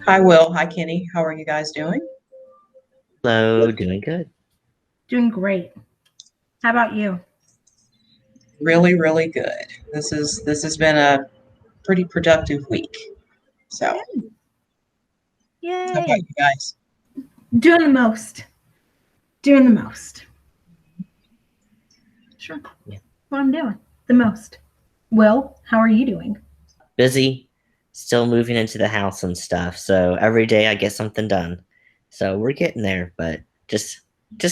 Hi, Will. Hi, Kenny. How are you guys doing? Hello, doing good. Doing great. How about you? Really, really good. This has been a pretty productive week. So, how about Yay. you guys? Doing the most. Doing the most. Sure. Yeah. What I'm doing. The most. Will, how are you doing? Busy, still moving into the house and stuff. So every day I get something done. So we're getting there, but just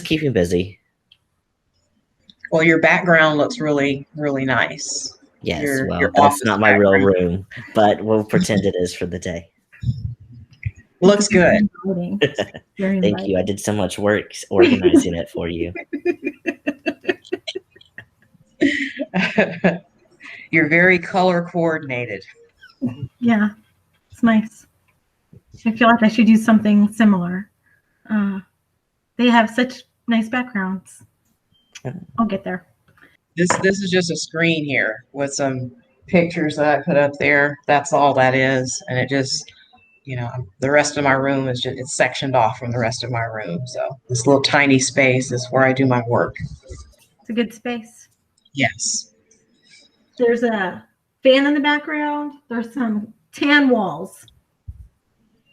keeping busy. Well, your background looks really, really nice. Yes, Your well, that's office not my real background room, but we'll pretend it is for the day. It's looks good. inviting. Very Thank you. I inviting. did so much work organizing it for you. You're very color coordinated. Yeah, it's nice. I feel like I should do something similar. They have such nice backgrounds. I'll get there. This is just a screen here with some pictures that I put up there. That's all that is, and it just the rest of my room is just it's sectioned off from the rest of my room. So this little tiny space is where I do my work. It's a good space. Yes. There's a fan in the background. There's some tan walls.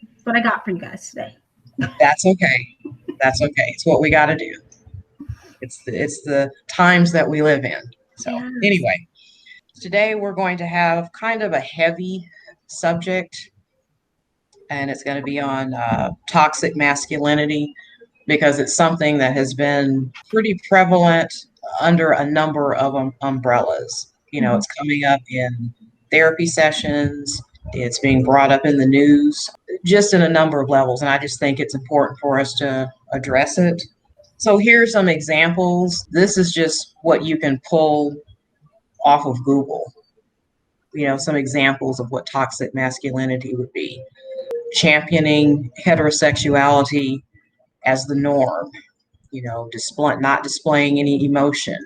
That's what I got for you guys today. That's okay. That's okay. It's what we got to do. It's the times that we live in. So Yes. anyway, today we're going to have kind of a heavy subject, and it's going to be on toxic masculinity because it's something that has been pretty prevalent under a number of umbrellas. It's coming up in therapy sessions. It's being brought up in the news, just in a number of levels. And I just think it's important for us to address it. So here are some examples. This is just what you can pull off of Google. Some examples of what toxic masculinity would be. Championing heterosexuality as the norm, not displaying any emotion,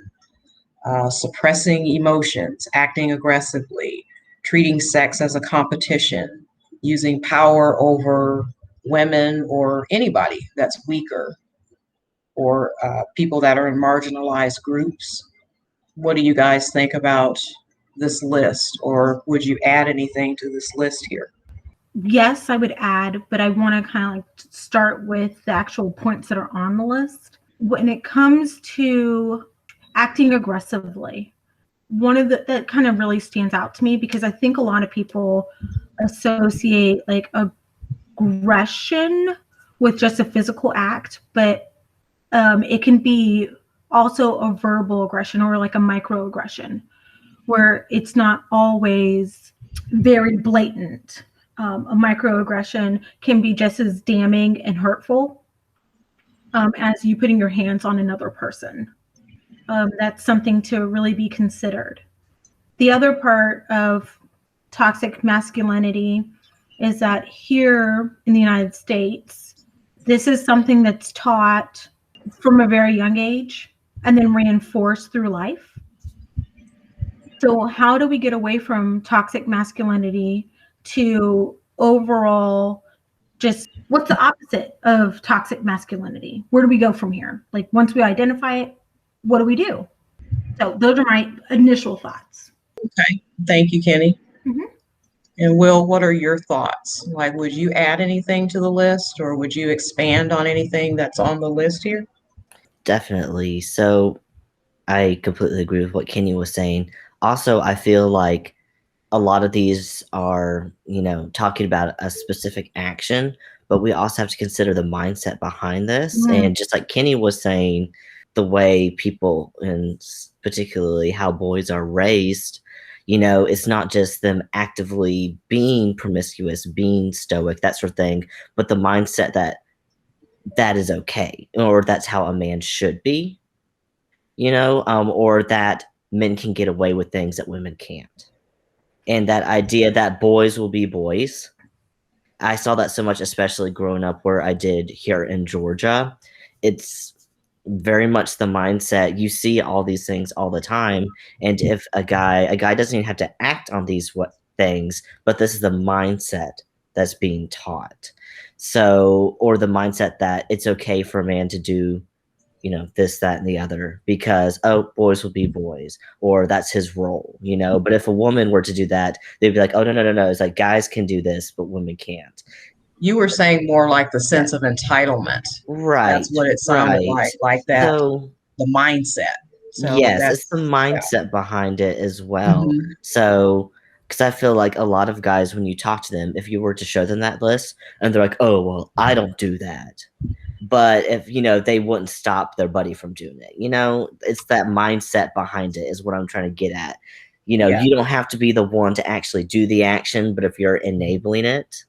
suppressing emotions, acting aggressively, treating sex as a competition, using power over women or anybody that's weaker, or people that are in marginalized groups. What do you guys think about this list, or would you add anything to this list here? Yes, I would add, but I want to kind of like start with the actual points that are on the list. When it comes to acting aggressively, one of that kind of really stands out to me because I think a lot of people associate like aggression with just a physical act, but it can be also a verbal aggression or like a microaggression where it's not always very blatant. A microaggression can be just as damning and hurtful as you putting your hands on another person. That's something to really be considered. The other part of toxic masculinity is that here in the United States, this is something that's taught from a very young age and then reinforced through life. So how do we get away from toxic masculinity to overall just what's the opposite of toxic masculinity? Where do we go from here? Like once we identify it, what do we do? So those are my initial thoughts. Okay. Thank you, Kenny. Mhm. And Will, what are your thoughts? Like, would you add anything to the list, or would you expand on anything that's on the list here? Definitely. So I completely agree with what Kenny was saying. Also, I feel like a lot of these are, talking about a specific action, but we also have to consider the mindset behind this. Mm. And just like Kenny was saying, the way people, and particularly how boys are raised, it's not just them actively being promiscuous, being stoic, that sort of thing, but the mindset that that is okay, or that's how a man should be, or that men can get away with things that women can't. And that idea that boys will be boys. I saw that so much, especially growing up where I did here in Georgia. It's very much the mindset. You see all these things all the time. And if a guy doesn't even have to act on these things, but this is the mindset that's being taught. So, or the mindset that it's okay for a man to do, you know, this, that, and the other because, oh, boys will be boys, or that's his role, you know. But if a woman were to do that, they'd be like, oh, no, no, no, no. It's like guys can do this, but women can't. You were saying more like the sense of entitlement. Right. That's what it sounded Right. like that, So, the mindset. So yes, it's the that's, mindset behind it as yeah. well. So, because I feel like a lot of guys, when you talk to them, if you were to show them that list and they're like, oh, well, I don't do that. But if, you know, they wouldn't stop their buddy from doing it. You know, it's that mindset behind it is what I'm trying to get at. You know, Yeah. you don't have to be the one to actually do the action, but if you're enabling it,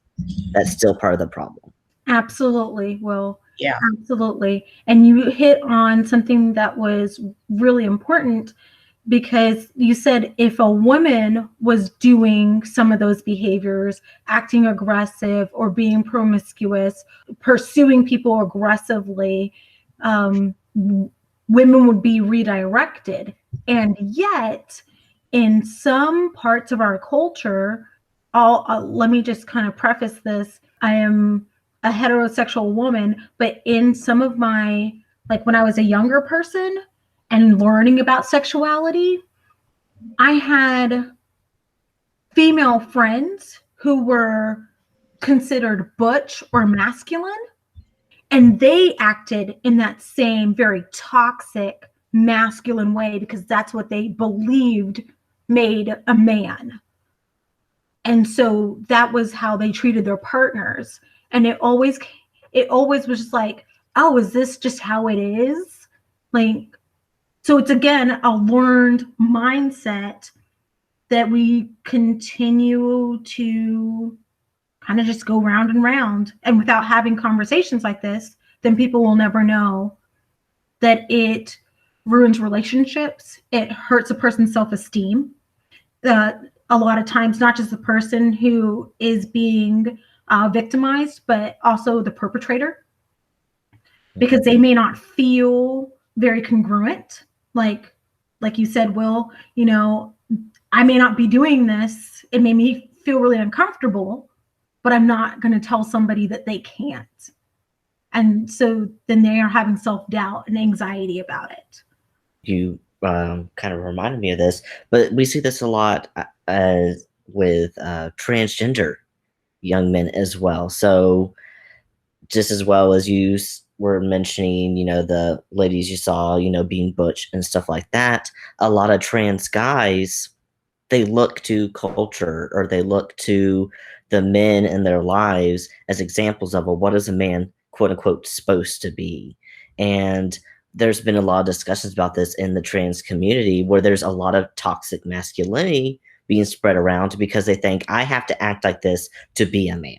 that's still part of the problem. Absolutely. Well, Yeah. absolutely. And you hit on something that was really important because you said if a woman was doing some of those behaviors, acting aggressive or being promiscuous, pursuing people aggressively, women would be redirected. And yet, in some parts of our culture, let me just kind of preface this. I am a heterosexual woman, but in some of my, like when I was a younger person and learning about sexuality, I had female friends who were considered butch or masculine, and they acted in that same very toxic masculine way because that's what they believed made a man. And so that was how they treated their partners. And it always was just like, oh, is this just how it is? Like, so it's again a learned mindset that we continue to kind of just go round and round. And without having conversations like this, then people will never know that it ruins relationships. It hurts a person's self-esteem. A lot of times, not just the person who is being victimized, but also the perpetrator, because they may not feel very congruent. Like you said, Will, you know, I may not be doing this. It made me feel really uncomfortable, but I'm not going to tell somebody that they can't. And so then they are having self-doubt and anxiety about it. You kind of reminded me of this, but we see this a lot with transgender young men as well. So just as well as you were mentioning, you know, the ladies you saw, you know, being butch and stuff like that, a lot of trans guys, they look to culture or they look to the men in their lives as examples of, well, what is a man, quote unquote, supposed to be? And there's been a lot of discussions about this in the trans community where there's a lot of toxic masculinity being spread around because they think I have to act like this to be a man,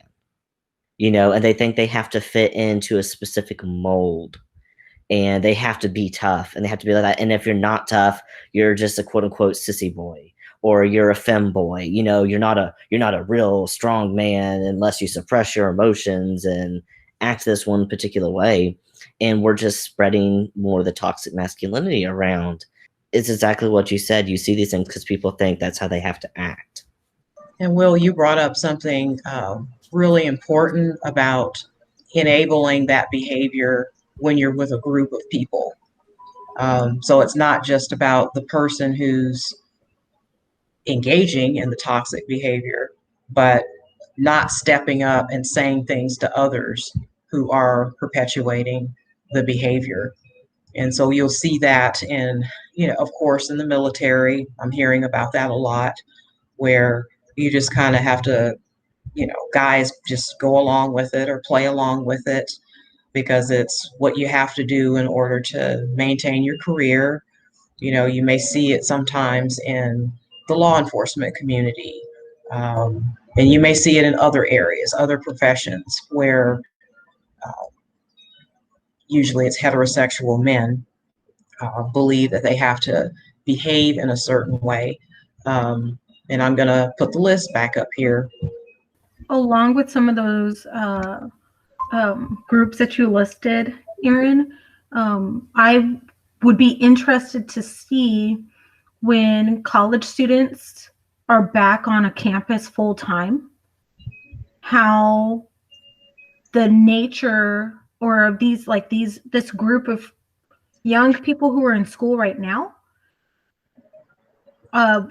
you know, and they think they have to fit into a specific mold and they have to be tough and they have to be like that. And if you're not tough, you're just a quote unquote sissy boy or you're a femboy. You know, you're not a real strong man unless you suppress your emotions and act this one particular way. And we're just spreading more of the toxic masculinity around. It's exactly what you said. You see these things because people think that's how they have to act. And Will, you brought up something really important about enabling that behavior when you're with a group of people. So it's not just about the person who's engaging in the toxic behavior, but not stepping up and saying things to others who are perpetuating the behavior. And so you'll see that in, you know, of course, in the military. I'm hearing about that a lot, where you just kind of have to, you know, guys just go along with it or play along with it because it's what you have to do in order to maintain your career. You know, you may see it sometimes in the law enforcement community, and you may see it in other areas, other professions where usually it's heterosexual men believe that they have to behave in a certain way. And I'm going to put the list back up here. Along with some of those groups that you listed, Erin, I would be interested to see when college students are back on a campus full time, how the nature or this group of young people who are in school right now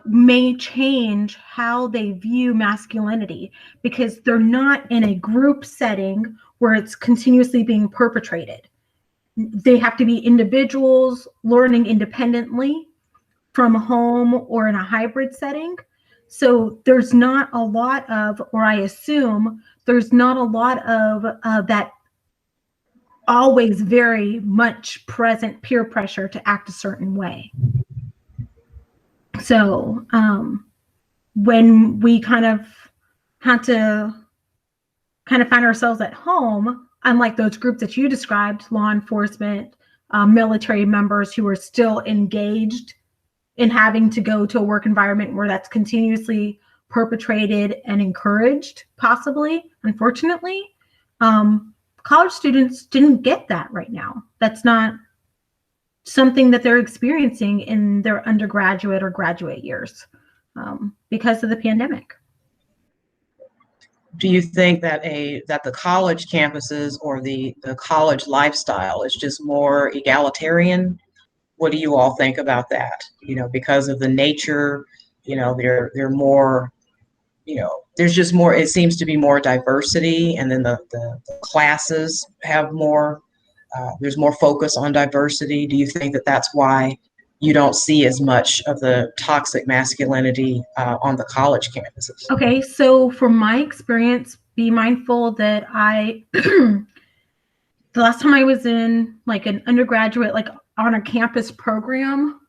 may change how they view masculinity, because they're not in a group setting where it's continuously being perpetrated. They have to be individuals learning independently from home or in a hybrid setting. So there's not a lot of, or I assume there's not a lot of that always very much present peer pressure to act a certain way. So when we kind of had to kind of find ourselves at home, unlike those groups that you described, law enforcement, military members who are still engaged in having to go to a work environment where that's continuously perpetrated and encouraged, possibly, unfortunately, college students didn't get that right now. That's not something that they're experiencing in their undergraduate or graduate years because of the pandemic. Do you think that the college campuses or the college lifestyle is just more egalitarian? What do you all think about that? Because of the nature, they're more, there's just more, it seems to be more diversity, and then the classes have more, there's more focus on diversity. Do you think that that's why you don't see as much of the toxic masculinity on the college campuses? Okay, so from my experience, be mindful that the last time I was in like an undergraduate, like on a campus program,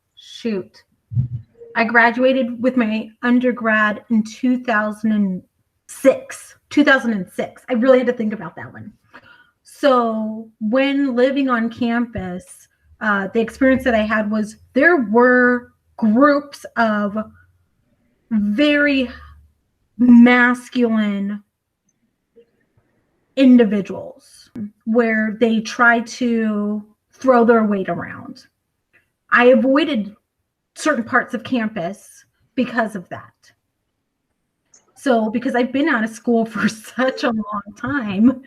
I graduated with my undergrad in 2006. I really had to think about that one. So when living on campus, the experience that I had was there were groups of very masculine individuals where they try to throw their weight around. I avoided certain parts of campus because of that. So because I've been out of school for such a long time,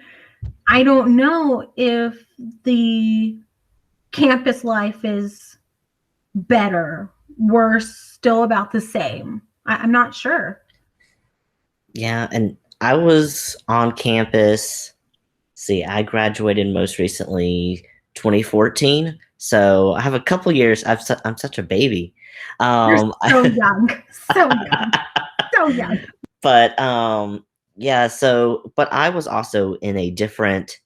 I don't know if the campus life is better, worse, still about the same. I'm not sure. Yeah, and I was on campus. See, I graduated most recently 2014, so I have a couple years. I'm such a baby. You're so young, so young, so young. But yeah. So, but I was also in a different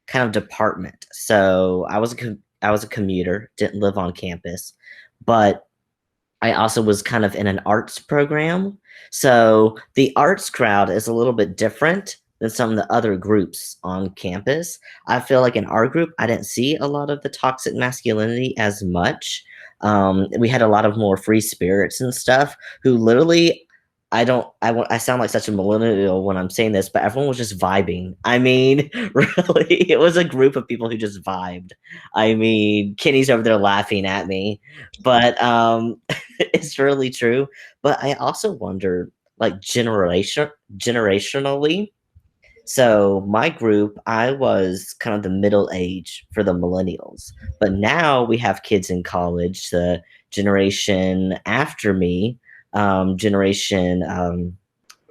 kind of department. So I was a commuter, didn't live on campus, but I also was kind of in an arts program. So the arts crowd is a little bit different than some of the other groups on campus. I feel like in our group, I didn't see a lot of the toxic masculinity as much. We had a lot of more free spirits and stuff who literally, I sound like such a millennial when I'm saying this, but everyone was just vibing. I mean, really, it was a group of people who just vibed. I mean, Kenny's over there laughing at me, but it's really true. But I also wonder, like, generationally. So my group, I was kind of the middle age for the millennials, but now we have kids in college. The generation after me, generation.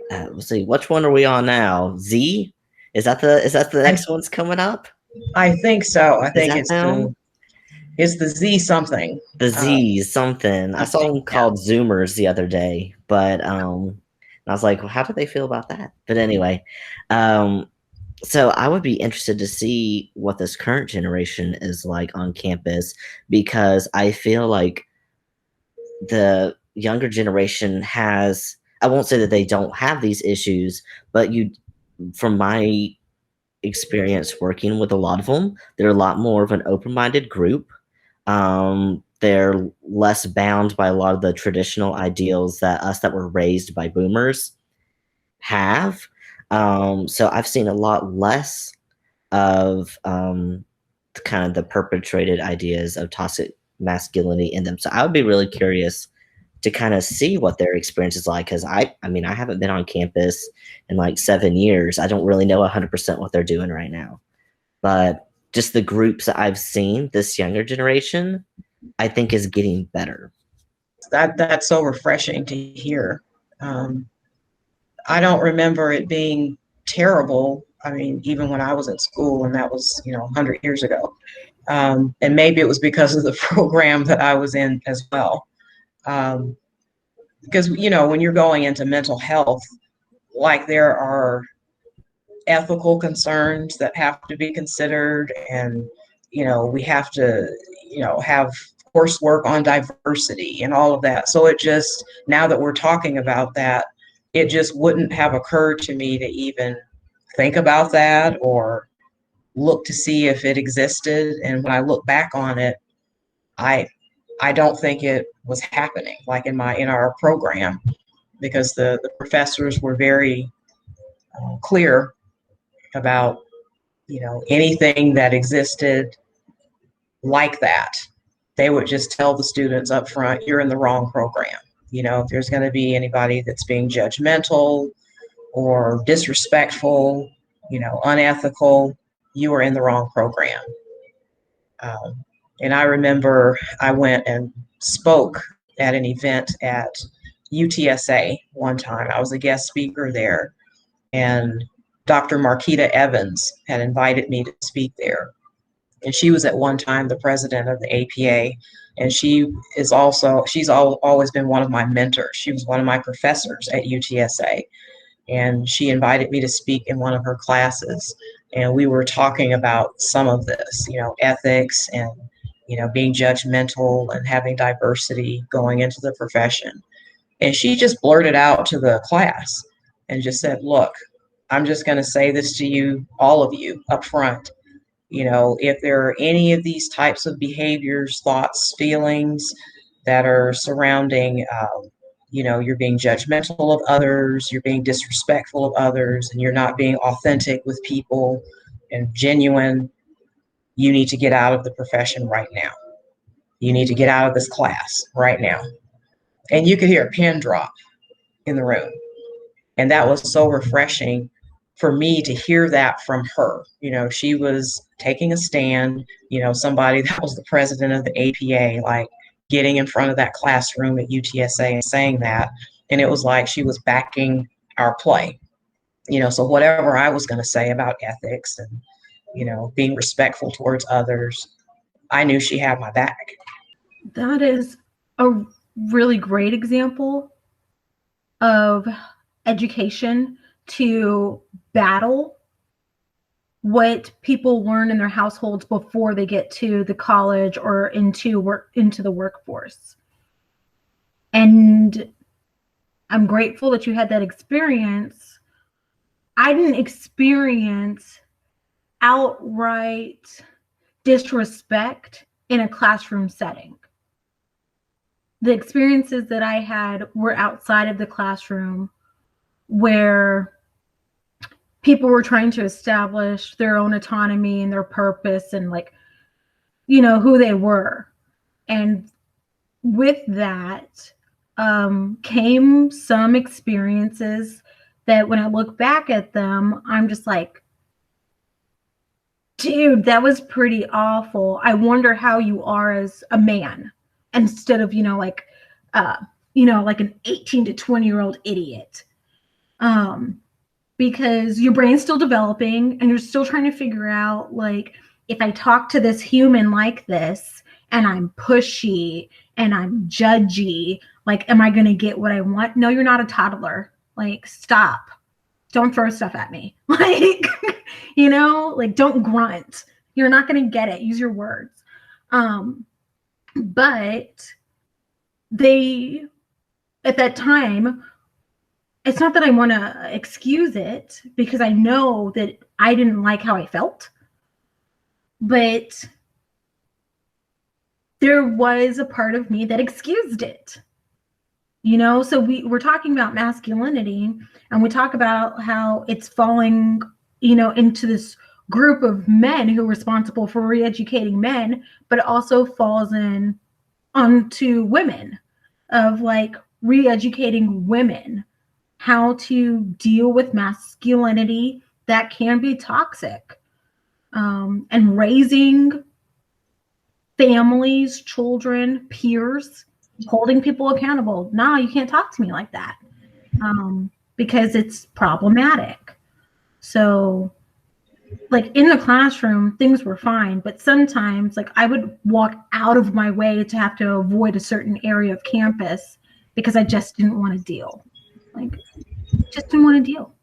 Let's see, which one are we on now? Z? Is that the next one's coming up? I think so. I think it's them? It's the Z something. The Z something. I saw them called Zoomers the other day, but I was like, well, how do they feel about that? But anyway, so I would be interested to see what this current generation is like on campus, because I feel like the younger generation has, I won't say that they don't have these issues, but from my experience working with a lot of them, they're a lot more of an open-minded group. They're less bound by a lot of the traditional ideals that were raised by boomers have. So I've seen a lot less of kind of the perpetrated ideas of toxic masculinity in them. So I would be really curious to kind of see what their experience is like. Because I mean, I haven't been on campus in like 7 years. I don't really know 100% what they're doing right now. But just the groups that I've seen, this younger generation, I think is getting better. That's so refreshing to hear. I don't remember it being terrible. I mean, even when I was at school, and that was, 100 years ago. And maybe it was because of the program that I was in as well. Because, when you're going into mental health, like there are ethical concerns that have to be considered, and we have to have coursework on diversity and all of that. So it just, now that we're talking about that, it just wouldn't have occurred to me to even think about that or look to see if it existed. And when I look back on it, I don't think it was happening like in our program, because the professors were very clear about anything that existed like that. They would just tell the students up front, you're in the wrong program. If there's going to be anybody that's being judgmental or disrespectful, unethical, you are in the wrong program. And I remember I went and spoke at an event at UTSA one time. I was a guest speaker there, and Dr. Marquita Evans had invited me to speak there. And she was at one time the president of the APA. And she's always been one of my mentors. She was one of my professors at UTSA. And she invited me to speak in one of her classes. And we were talking about some of this, ethics and, being judgmental and having diversity going into the profession. And she just blurted out to the class and just said, look, I'm just going to say this to you, all of you up front. If there are any of these types of behaviors, thoughts, feelings that are surrounding, you're being judgmental of others, you're being disrespectful of others, and you're not being authentic with people and genuine, you need to get out of the profession right now. You need to get out of this class right now. And you could hear a pin drop in the room. And that was so refreshing for me to hear that from her. She was taking a stand, somebody that was the president of the APA, like getting in front of that classroom at UTSA and saying that. And it was like she was backing our play. So whatever I was going to say about ethics and, being respectful towards others, I knew she had my back. That is a really great example of education to battle what people learn in their households before they get to the college or into the workforce. And I'm grateful that you had that experience. I didn't experience outright disrespect in a classroom setting. The experiences that I had were outside of the classroom, where people were trying to establish their own autonomy and their purpose and who they were. And with that came some experiences that when I look back at them, I'm just like, dude, that was pretty awful. I wonder how you are as a man instead of, like an 18 to 20-year-old idiot. Because your brain's still developing and you're still trying to figure out, like, if I talk to this human like this and I'm pushy and I'm judgy, like, am I going to get what I want? No, you're not a toddler. Like, stop. Don't throw stuff at me. Like, don't grunt. You're not going to get it. Use your words. But they, at that time, it's not that I want to excuse it, because I know that I didn't like how I felt. But there was a part of me that excused it. So we're talking about masculinity, and we talk about how it's falling, into this group of men who are responsible for re-educating men, but it also falls in onto women. of like re-educating women how to deal with masculinity that can be toxic, and raising families, children, peers, holding people accountable. No, you can't talk to me like that, because it's problematic. So like in the classroom, things were fine, but sometimes like I would walk out of my way to have to avoid a certain area of campus because I just didn't want to deal. Like, just didn't want to deal.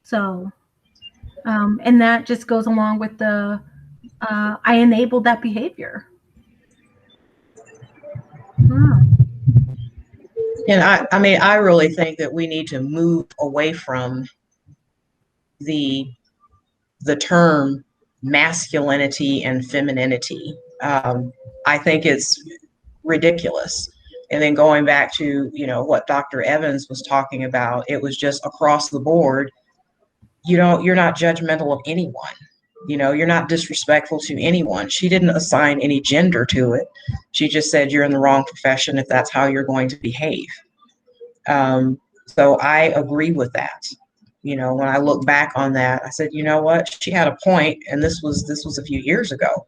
So, and that just goes along with the, I enabled that behavior. And I mean, I really think that we need to move away from the term masculinity and femininity. I think it's ridiculous. And then going back to, what Dr. Evans was talking about, it was just across the board. You're not judgmental of anyone. You're not disrespectful to anyone. She didn't assign any gender to it. She just said you're in the wrong profession if that's how you're going to behave. So I agree with that. When I look back on that, I said, you know what? She had a point, and this was a few years ago.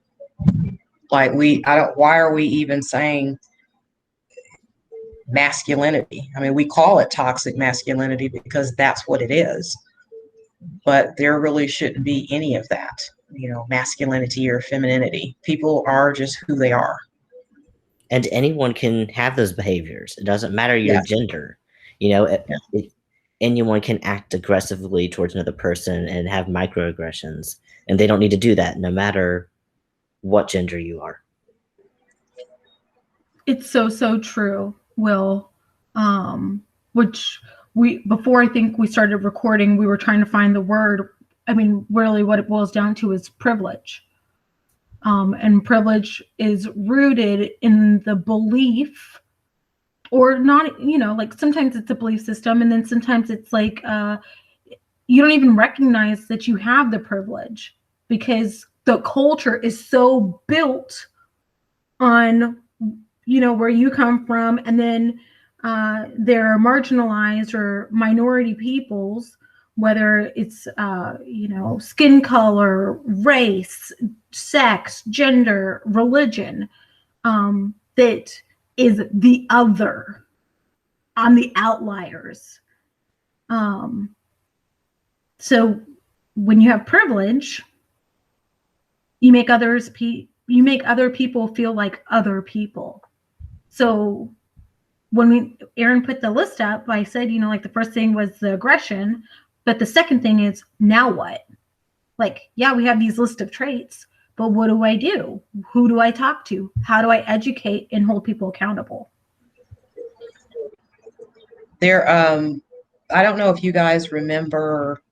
Like why are we even saying masculinity? I mean, we call it toxic masculinity because that's what it is. But there really shouldn't be any of that, masculinity or femininity. People are just who they are. And anyone can have those behaviors. It doesn't matter your gender. Anyone can act aggressively towards another person and have microaggressions, and they don't need to do that no matter what gender you are. It's so true, Will. Which before I think we started recording, we were trying to find the word. I mean, really what it boils down to is privilege. And privilege is rooted in the belief, or not, like sometimes it's a belief system, and then sometimes it's like you don't even recognize that you have the privilege because the culture is so built on, where you come from, and then they're marginalized or minority peoples, whether it's skin color, race, sex, gender, religion, that is the other, on the outliers. So when you have privilege, you make other people feel like other people. So when Erin put the list up, I said, like the first thing was the aggression, but the second thing is, now what? Like, yeah, we have these list of traits, but what do I do? Who do I talk to? How do I educate and hold people accountable? I don't know if you guys remember,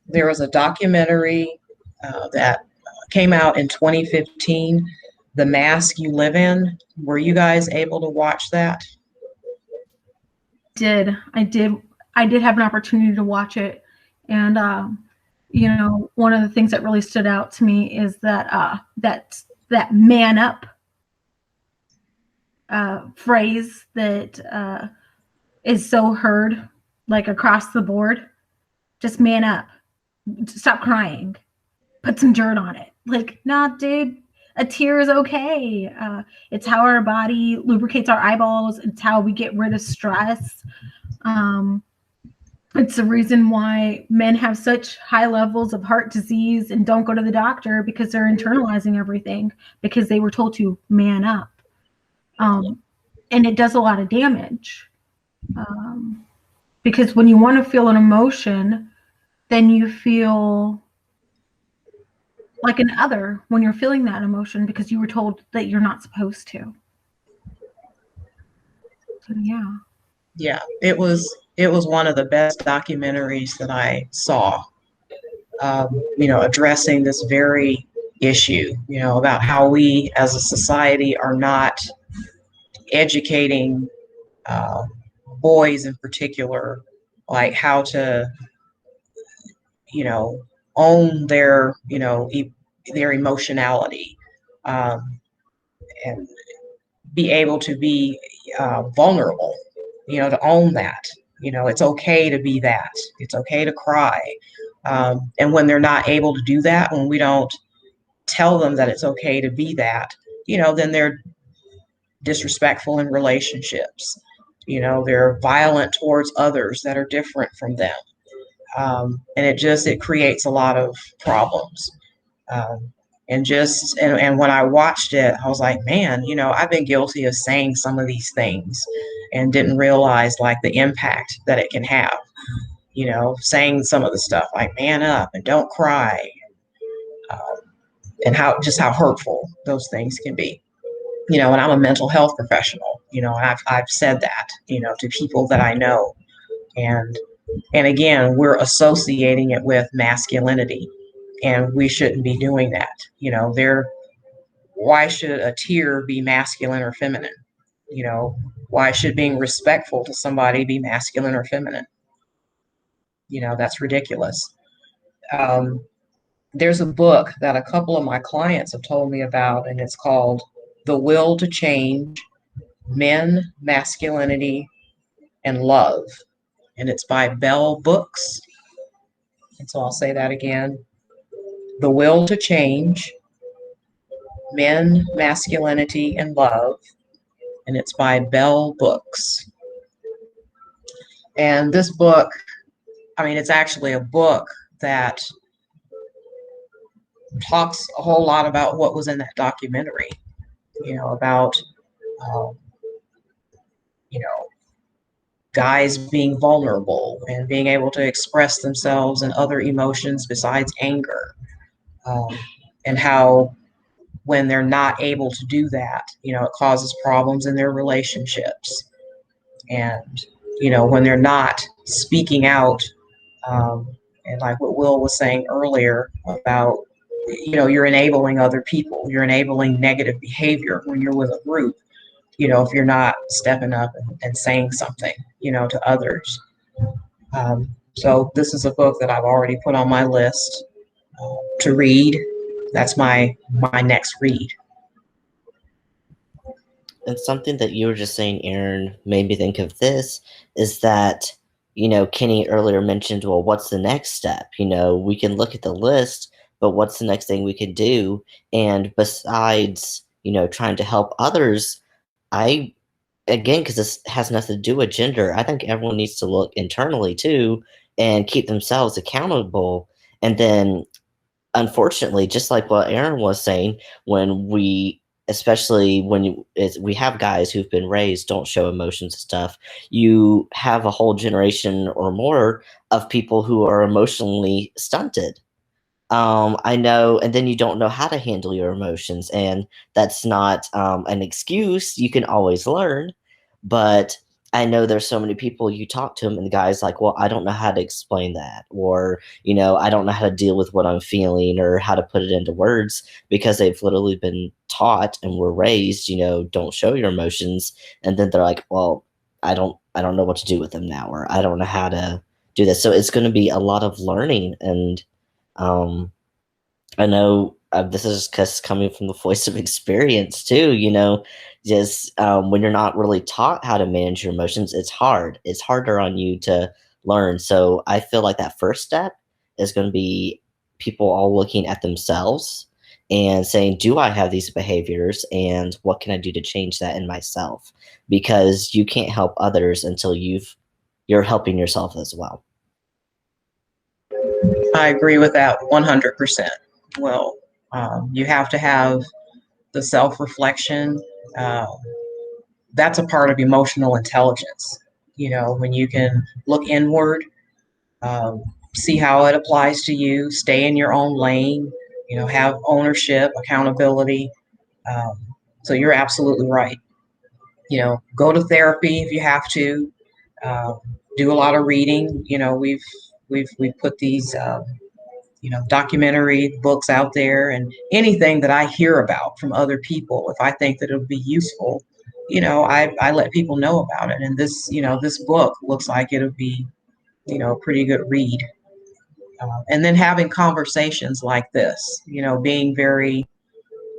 there was a documentary that came out in 2015, The Mask You Live In. Were you guys able to watch that? I did have an opportunity to watch it. And, one of the things that really stood out to me is that that man up phrase that is so heard like across the board. Just man up. Stop crying. Put some dirt on it. Like, nah, dude, a tear is okay. It's how our body lubricates our eyeballs. It's how we get rid of stress. It's the reason why men have such high levels of heart disease and don't go to the doctor, because they're internalizing everything because they were told to man up. And it does a lot of damage. Because when you want to feel an emotion, then you feel like an other when you're feeling that emotion because you were told that you're not supposed to. So, yeah. Yeah, it was one of the best documentaries that I saw, addressing this very issue, about how we as a society are not educating boys in particular, like how to, own their, their emotionality, and be able to be vulnerable, to own that. It's okay to be that. It's okay to cry. And when they're not able to do that, when we don't tell them that it's okay to be that, then they're disrespectful in relationships. They're violent towards others that are different from them. And it creates a lot of problems. Um, and when I watched it, I was like, man, I've been guilty of saying some of these things and didn't realize like the impact that it can have. Saying some of the stuff like man up and don't cry, um, and how hurtful those things can be. And I'm a mental health professional, and I've said that, to people that I know. And again, we're associating it with masculinity, and we shouldn't be doing that. Why should a tear be masculine or feminine? Why should being respectful to somebody be masculine or feminine? That's ridiculous. There's a book that a couple of my clients have told me about, and it's called The Will to Change: Men, Masculinity, and Love. And it's by Bell Books. And so I'll say that again. The Will to Change: Men, Masculinity, and Love. And it's by Bell Books. And this book, it's actually a book that talks a whole lot about what was in that documentary, about, um, you know, guys being vulnerable and being able to express themselves and other emotions besides anger, um, and how when they're not able to do that, it causes problems in their relationships. And, when they're not speaking out, and like what Will was saying earlier about, you're enabling other people, you're enabling negative behavior when you're with a group, if you're not stepping up and saying something, to others. So this is a book that I've already put on my list to read. That's my next read. And something that you were just saying, Erin, made me think of this, is that, Kenny earlier mentioned, well, what's the next step? We can look at the list, but what's the next thing we can do? And besides, trying to help others, again, because this has nothing to do with gender, I think everyone needs to look internally too and keep themselves accountable. And then, unfortunately, just like what Erin was saying, especially when we have guys who've been raised don't show emotions and stuff, you have a whole generation or more of people who are emotionally stunted. I know, and then you don't know how to handle your emotions, and that's not an excuse. You can always learn, but I know there's so many people you talk to them, and the guy's like, well, I don't know how to explain that, or I don't know how to deal with what I'm feeling or how to put it into words, because they've literally been taught and were raised, don't show your emotions, and then they're like, well, I don't know what to do with them now, or I don't know how to do this. So it's going to be a lot of learning. And I know this is just coming from the voice of experience too, just when you're not really taught how to manage your emotions, it's hard. It's harder on you to learn. So I feel like that first step is going to be people all looking at themselves and saying, do I have these behaviors, and what can I do to change that in myself? Because you can't help others until you're helping yourself as well. I agree with that 100%. Well, you have to have the self-reflection. That's a part of emotional intelligence. When you can look inward, see how it applies to you, stay in your own lane, have ownership, accountability. So you're absolutely right. Go to therapy if you have to. Do a lot of reading. We've put these documentary books out there, and anything that I hear about from other people, if I think that it'll be useful, I let people know about it. And this book looks like it'll be, a pretty good read. And then having conversations like this, being very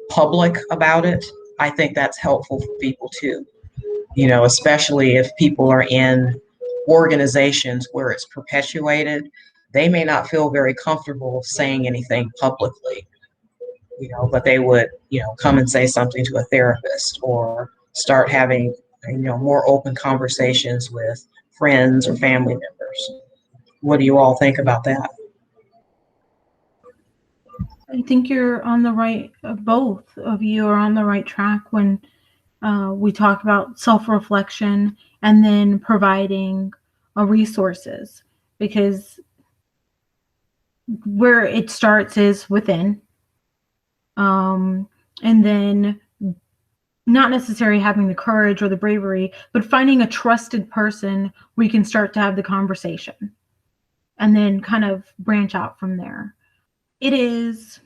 public about it, I think that's helpful for people too, you know, especially if people are in organizations where it's perpetuated. They may not feel very comfortable saying anything publicly, you know, but they would, you know, come and say something to a therapist or start having, you know, more open conversations with friends or family members. What do you all think about that? I think you're on the right, both of you are on the right track when we talk about self reflection and then providing resources, because where it starts is within. And then not necessarily having the courage or the bravery, but finding a trusted person we can start to have the conversation and then kind of branch out from there. It is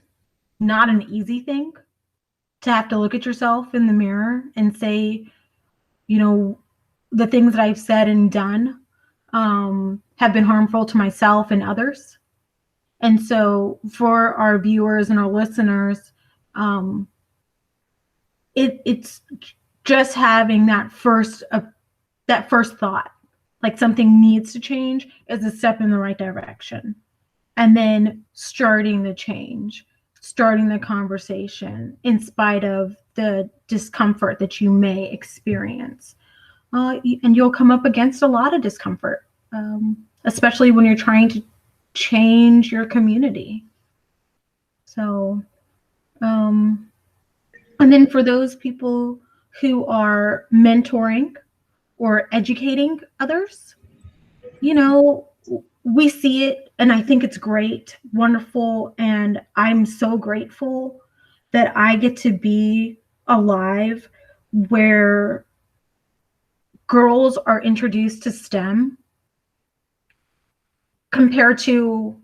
not an easy thing to have to look at yourself in the mirror and say, you know, the things that I've said and done have been harmful to myself and others. And so for our viewers and our listeners, it's just having that first thought, like something needs to change, is a step in the right direction. And then starting the change, starting the conversation in spite of the discomfort that you may experience. And you'll come up against a lot of discomfort, especially when you're trying to change your community. So, and then for those people who are mentoring or educating others, you know, we see it and I think it's great, wonderful. And I'm so grateful that I get to be alive where girls are introduced to STEM compared to,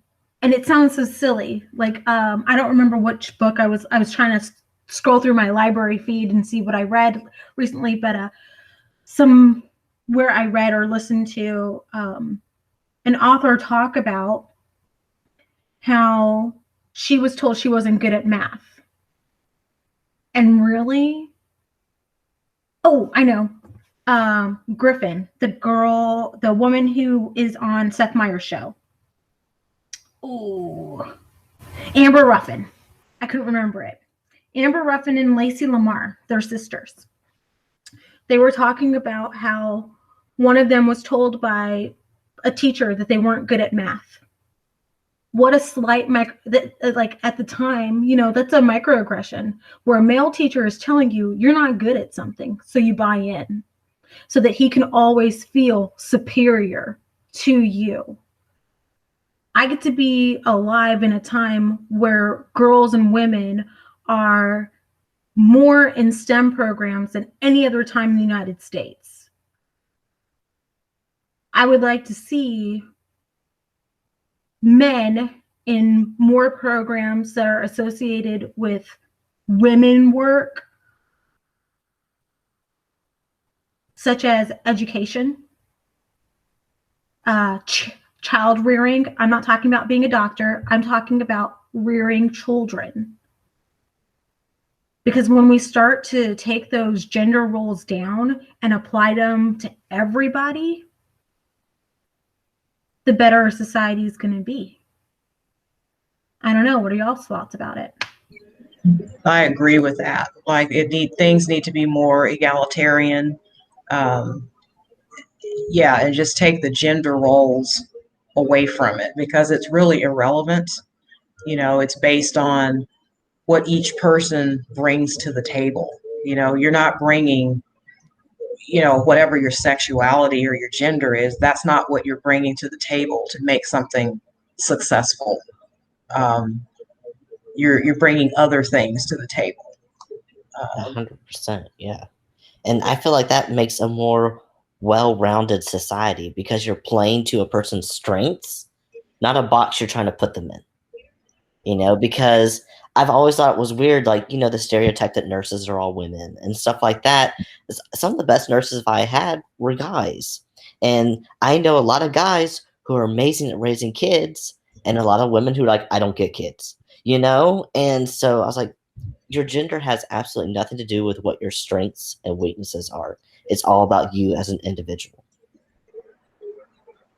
and it sounds so silly, like I don't remember which book I was trying to scroll through my library feed and see what I read recently, but some where I read or listened to an author talk about how she was told she wasn't good at math. And really, oh, I know. Griffin, the woman who is on Seth Meyers' show. Oh, Amber Ruffin. I couldn't remember it. Amber Ruffin and Lacey Lamar, they're sisters. They were talking about how one of them was told by a teacher that they weren't good at math. What a slight, like at the time, you know, that's a microaggression where a male teacher is telling you you're not good at something, so you buy in, so that he can always feel superior to you. I get to be alive in a time where girls and women are more in STEM programs than any other time in the United States. I would like to see men in more programs that are associated with women work, such as education, child rearing. I'm not talking about being a doctor. I'm talking about rearing children. Because when we start to take those gender roles down and apply them to everybody, the better our society is going to be. I don't know. What are y'all's thoughts about it? I agree with that. Like things need to be more egalitarian. Yeah, and just take the gender roles away from it because it's really irrelevant. You know, it's based on what each person brings to the table. You know, you're not bringing, you know, whatever your sexuality or your gender is, that's not what you're bringing to the table to make something successful. You're bringing other things to the table. 100%, yeah. And I feel like that makes a more well-rounded society because you're playing to a person's strengths, not a box you're trying to put them in. You know, because I've always thought it was weird, like, you know, the stereotype that nurses are all women and stuff like that. Some of the best nurses I had were guys. And I know a lot of guys who are amazing at raising kids and a lot of women who are like, I don't get kids, you know? And so I was like, your gender has absolutely nothing to do with what your strengths and weaknesses are. It's all about you as an individual.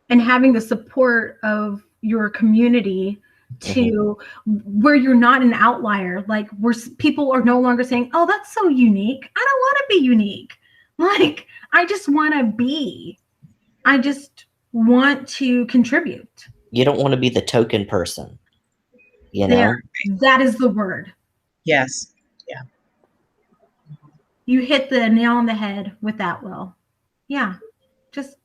And having the support of your community to where you're not an outlier, like where people are no longer saying, oh, that's so unique. I don't want to be unique. Like, I just want to be. I just want to contribute. You don't want to be the token person. You know? There, that is the word. Yes. Yeah. You hit the nail on the head with that, Will. Yeah. Just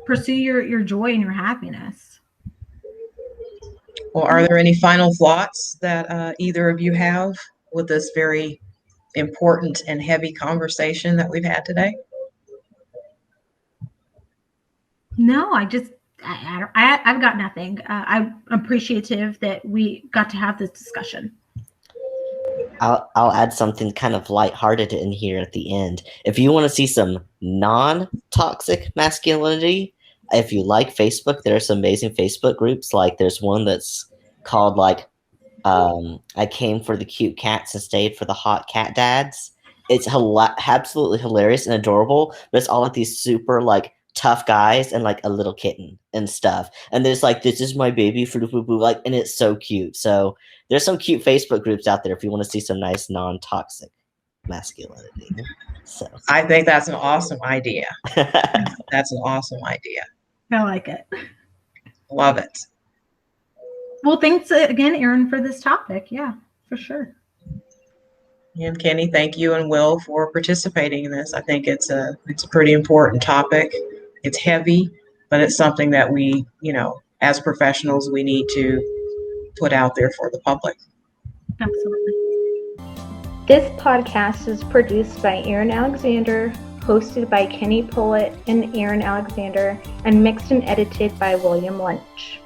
pursue your joy and your happiness. Well, are there any final thoughts that either of you have with this very important and heavy conversation that we've had today? No, I've got nothing. I'm appreciative that we got to have this discussion. I'll add something kind of lighthearted in here at the end. If you want to see some non-toxic masculinity, if you like Facebook, there are some amazing Facebook groups. Like there's one that's called like I came for the cute cats and stayed for the hot cat dads. It's absolutely hilarious and adorable, but it's all like these super like tough guys and like a little kitten and stuff. And there's like, this is my baby, like, and it's so cute. So there's some cute Facebook groups out there if you want to see some nice non-toxic masculinity. So I think that's an awesome idea. That's an awesome idea. I like it. Love it. Well, thanks again, Erin, for this topic. Yeah, for sure. And Kenny, thank you and Will for participating in this. I think it's a pretty important topic. It's heavy, but it's something that we, as professionals, we need to put out there for the public. Absolutely. This podcast is produced by Erin Alexander, hosted by Kenny Pullitt and Erin Alexander, and mixed and edited by William Lynch.